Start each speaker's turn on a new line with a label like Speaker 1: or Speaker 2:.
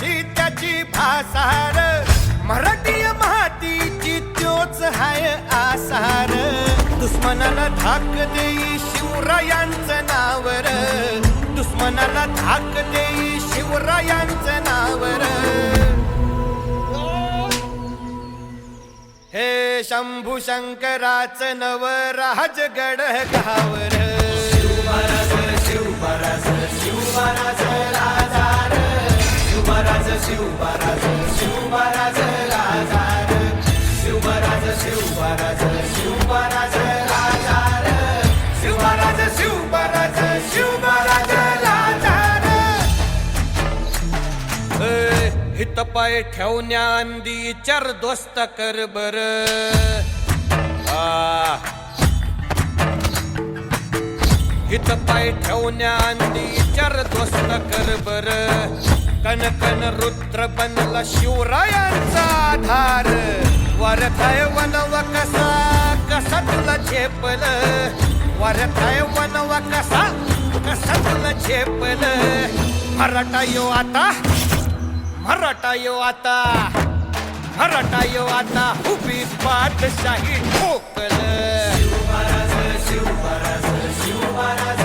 Speaker 1: कशी त्याची भासार, मराठी मातीची त्योच हाय आसार. दुश्मनाला धाक देई शिवरायांचं नावर, दुश्मनाला धाक देई शिवरायांचं नावर. हे शंभू शंकराचं नव राजगड गावर. शिवमहाराज शिवमहाराज शिवमहाराज राजार, शिवमहाराज शिवमहाराज शिवमहाराज राजार, शिवमहाराज शिवमहाराज शिवमहाराज राजार, शिवमहाराज शिवमहाराज शिवमहाराज राजार. हित पाय ठेवण्या अंदी चार दोस्त कर बर. हित पाय ठेवण्या अंदी चार दोस्त कर बर. कन कन रुद्र बनला शिवरायांचा आधार. वारथाय वनवा कसा कसा तुला झेपल, वारथाय वनवा कसा कसा तुला झेपल. मराठा यो आता, मराठा यो आता, मराठा यो आता उभी पाठशाही ठोकल. शिवमहाराज शिवमहाराज शिवमहाराज